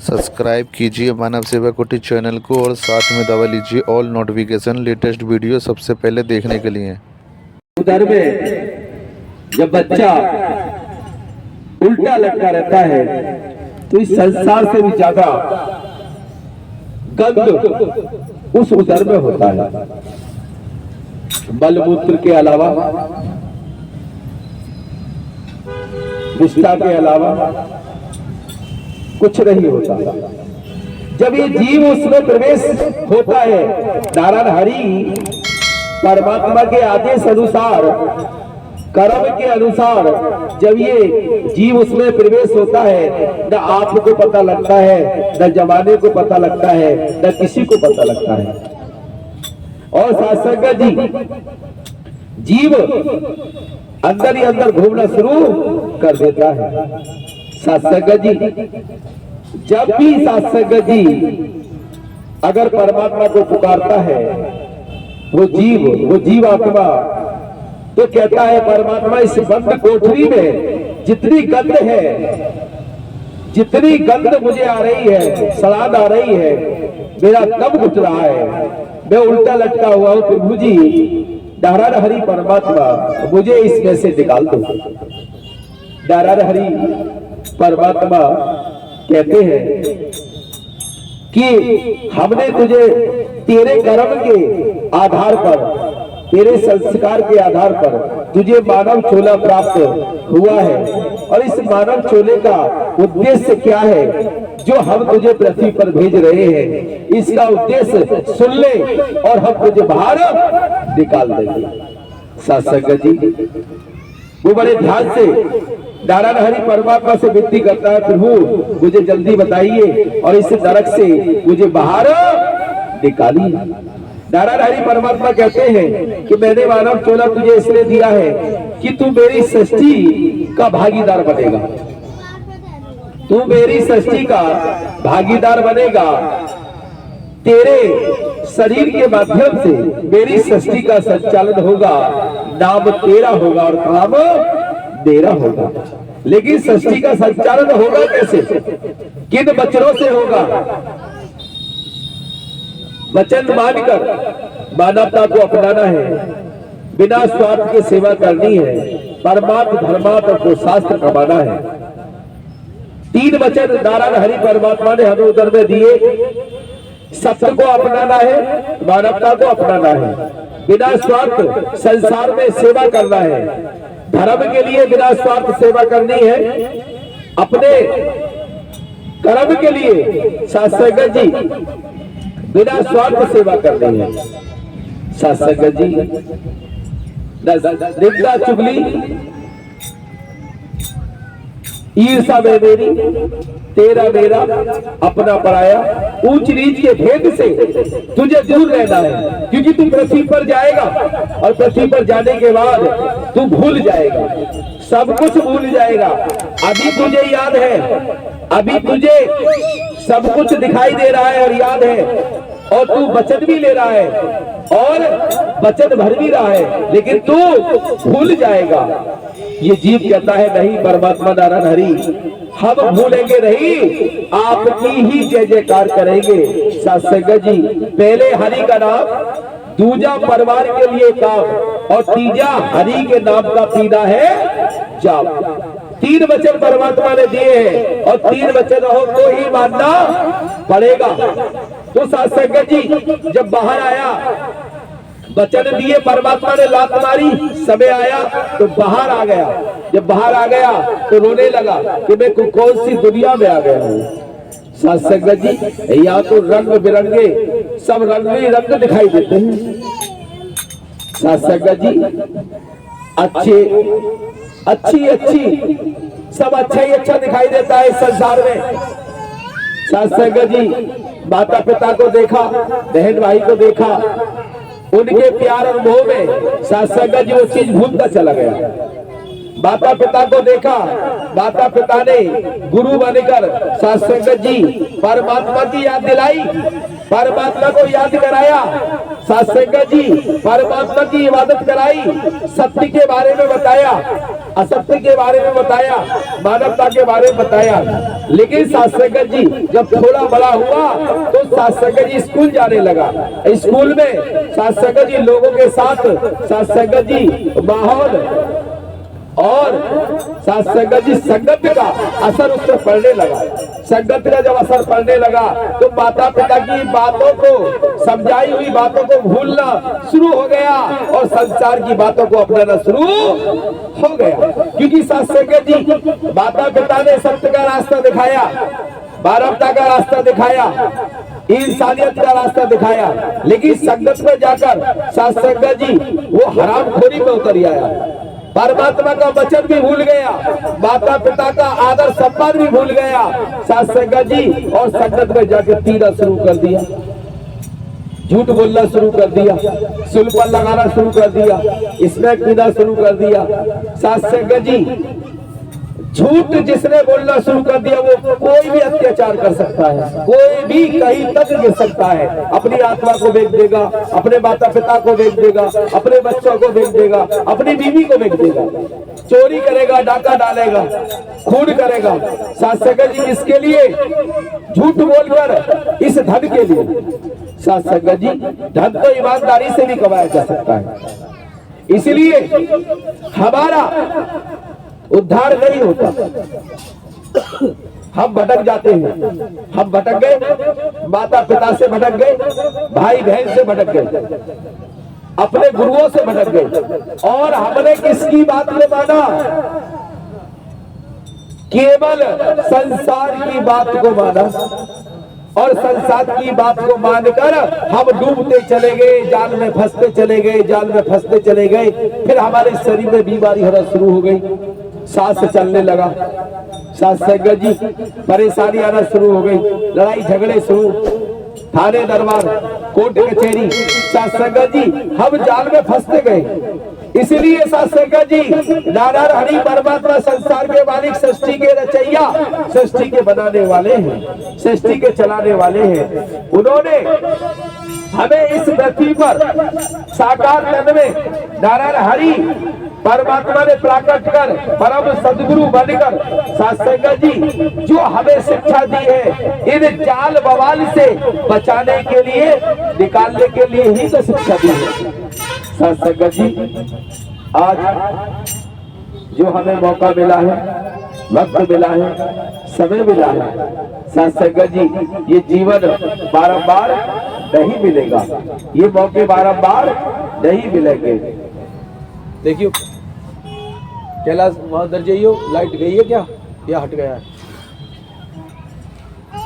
Subscribe कीजिए मानव सेवा कुटीर चैनल को और साथ में दबा लीजिए ऑल नोटिफिकेशन लेटेस्ट वीडियो सबसे पहले देखने के लिए। उधर में जब बच्चा उल्टा लटका रहता है तो इस संसार से भी ज्यादा गंध उस उदर में होता है। मलमूत्र के अलावा, विष्ठा के अलावा कुछ नहीं होता। जब ये जीव उसमें प्रवेश होता है, नारायण हरि परमात्मा के आदेश अनुसार, कर्म के अनुसार जब ये जीव उसमें प्रवेश होता है, न आपको पता लगता है, न जमाने को पता लगता है, न किसी को पता लगता है। और सत्संग जी जीव अंदर ही अंदर घूमना शुरू कर देता है। सत्संग जी जब भी सत्संग जी अगर परमात्मा को पुकारता है, वो जीव आत्मा तो कहता है परमात्मा इस बंद कोठरी में जितनी गंध है, जितनी गंध मुझे आ रही है, सलाद आ रही है, मेरा दम घुट रहा है, मैं उल्टा लटका हुआ हूं, प्रभु जी नारायण हरि परमात्मा मुझे इसमें से निकाल दो। नारायण हरि परमात्मा कहते हैं कि हमने तुझे तेरे कर्म के आधार पर, तेरे संस्कार के आधार पर तुझे मानव चोला प्राप्त हुआ है, और इस मानव चोले का उद्देश्य क्या है जो हम तुझे पृथ्वी पर भेज रहे हैं, इसका उद्देश्य सुन ले और हम तुझे बाहर निकाल देंगे। सत्संग जी वो बड़े ध्यान से नारायण हरि परमात्मा से विनती करता है, प्रभु मुझे जल्दी बताइए और इस नरक से मुझे बाहर निकालिए। नारायण हरि परमात्मा कहते हैं कि मैंने मानव चोला तुझे इसलिए दिया है कि तू मेरी सृष्टि का भागीदार बनेगा, तू मेरी सृष्टि का भागीदार बनेगा। तेरे शरीर के माध्यम से मेरी सृष्टि का संचालन होगा, नाम तेरा होगा और काम मेरा होगा। लेकिन सृष्टि का संचालन होगा कैसे, किन वचनों से होगा? वचन मानकर मानवता को अपनाना है, बिना स्वार्थ के सेवा करनी है, परमात्म धर्मात्म को शास्त्र कमाना है। 3 वचन नारायण हरि परमात्मा ने हमें उधर में दिए। सत्य को अपनाना है, मानवता को अपनाना है, बिना स्वार्थ संसार में सेवा करना है, धर्म के लिए बिना स्वार्थ सेवा करनी है, अपने कर्म के लिए सत्संग जी बिना स्वार्थ सेवा करनी है। सत्संग जी निंदा चुगली ईर्षा में मेरी, तेरा मेरा, अपना पराया, ऊंच नीच के भेद से तुझे दूर रहना है, क्योंकि तू पृथ्वी पर जाएगा और पृथ्वी पर जाने के बाद तू भूल जाएगा, सब कुछ भूल जाएगा। अभी तुझे याद है, अभी तुझे सब कुछ दिखाई दे रहा है और याद है, और तू वचन भी ले रहा है और वचन भर भी रहा है, लेकिन तू भूल जाएगा। ये जीव कहता है नहीं, परमात्मा नारायण हरि हम भूलेंगे नहीं, आपकी ही जय जयकार करेंगे। सत्संग जी पहले हरि का नाम, दूजा परिवार के लिए काम, और तीजा हरि के नाम का पीना है जाप। 3 वचन परमात्मा ने दिए हैं और 3 वचन हो तो ही मानना पड़ेगा। तो सत्संग जी जब बाहर आया, वचन दिए परमात्मा ने, लात मारी, समय आया तो बाहर आ गया। जब बाहर आ गया तो रोने लगा कि मैं कौन सी दुनिया में आ गया हूँ। सत्संग जी यहाँ तो रंग बिरंगे सब रंग दिखाई देते हैं। सत्संग जी अच्छी सब अच्छा ही अच्छा दिखाई देता है इस संसार में। सत्संग जी माता पिता को देखा, बहन भाई को देखा, उनके प्यार और मोह में सत्संग जी वो चीज भूलता चला गया। माता पिता को देखा, माता पिता ने गुरु बनकर सत्संग जी परमात्मा की याद दिलाई, परमात्मा को याद कराया। सत्संगत जी परमात्मा की इबादत कराई, सत्य के बारे में बताया, असत्य के बारे में बताया, मानवता के बारे में बताया। लेकिन सत्संगत जी जब थोड़ा बड़ा हुआ तो सत्संगत जी स्कूल जाने लगा। स्कूल में सत्संगत जी लोगों के साथ सत्संगत जी माहौल और सत्संगत जी संगत का असर उस पर पड़ने लगा। संगत का जब असर पड़ने लगा तो माता पिता की बातों को, समझाई हुई बातों को भूलना शुरू हो गया और संसार की बातों को अपनाना शुरू हो गया। क्योंकि सत्संगत जी माता पिता ने सत्य का रास्ता दिखाया, मानवता का रास्ता दिखाया, इंसानियत का रास्ता दिखाया। लेकिन संगत में जाकर सत्संगत जी वो हरामखोरी में उतर आया, परमात्मा का वचन भी भूल गया, माता पिता का आदर सम्मान भी भूल गया सत्संगत जी, और संगत में जाकर पीना शुरू कर दिया, झूठ बोलना शुरू कर दिया, सुलपन लगाना शुरू कर दिया, स्मैक पीना शुरू कर दिया। सत्संगत जी झूठ जिसने बोलना शुरू कर दिया वो कोई भी अत्याचार कर सकता है, कोई भी कहीं तक गिर सकता है, अपनी आत्मा को बेच देगा, अपने माता पिता को बेच देगा, अपने बच्चों को बेच देगा, अपनी बीवी को बेच देगा, चोरी करेगा, डाका डालेगा, खून करेगा। सत्संगत जी किसके लिए? झूठ बोलकर इस धन के लिए। सत्संगत जी धन तो ईमानदारी से भी कमाया जा सकता है, इसलिए हमारा उद्धार नहीं होता। हम भटक जाते हैं, हम भटक गए, माता पिता से भटक गए, भाई बहन से भटक गए, अपने गुरुओं से भटक गए, और हमने किसकी बात को माना? केवल संसार की बात को माना, और संसार की बात को मानकर हम डूबते चले गए, जाल में फंसते चले गए, जाल में फंसते चले गए। फिर हमारे शरीर में बीमारी होना शुरू हो गई, सांस चलने लगा, सत्संगत जी परेशानी आना शुरू हो गई, लड़ाई झगड़े शुरू, थाने दरबार, कोर्ट कचहरी। सत्संगत जी हम जाल में फंसते गए। इसलिए सत्संगत जी नारायण हरि परमात्मा संसार के मालिक, सृष्टि के रचैया, सृष्टि के बनाने वाले हैं, सृष्टि के चलाने वाले हैं। उन्होंने हमें इस पृथ्वी पर साकार तन में नारायण हरि परमात्मा ने प्राकट कर परम सदगुरु बनकर सत्संगत जी जो हमें शिक्षा दी है, इन जाल बवाल से बचाने के लिए, निकालने के लिए ही तो शिक्षा दी है। सत्संगत जी आज जो हमें मौका मिला है, वक्त मिला है, समय मिला है, सत्संगत जी ये जीवन बारंबार नहीं मिलेगा, ये मौके बारंबार नहीं मिलेंगे। देखियो कैलाश वहां दर जाइयो, लाइट गई है क्या या हट गया है?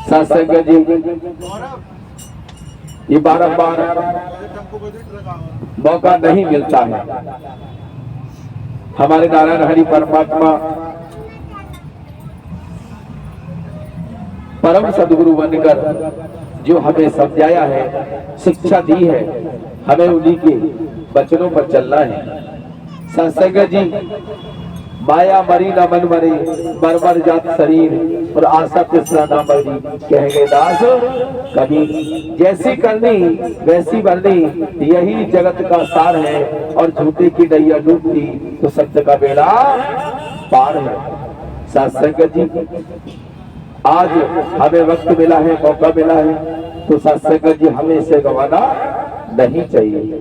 सत्संगत जी ये बारंबार मौका नहीं मिलता है। हमारे नारायण हरि परमात्मा परम सदगुरु बनकर जो हमें समझाया है, शिक्षा दी है, हमें उन्हीं के वचनों पर चलना है। सत्संगत जी माया मरी न मन मरे, मर मर जात शरीर, और आशा तिसरा न मरी, कह गए दास कबीर। जैसी करनी वैसी भरनी, यही जगत का सार है, और झूठे की नैया डूबती तो सत्य का बेड़ा पार है। सत्संगत जी आज हमें वक्त मिला है, मौका मिला है, तो सत्संगत जी हमें इसे गंवाना नहीं चाहिए।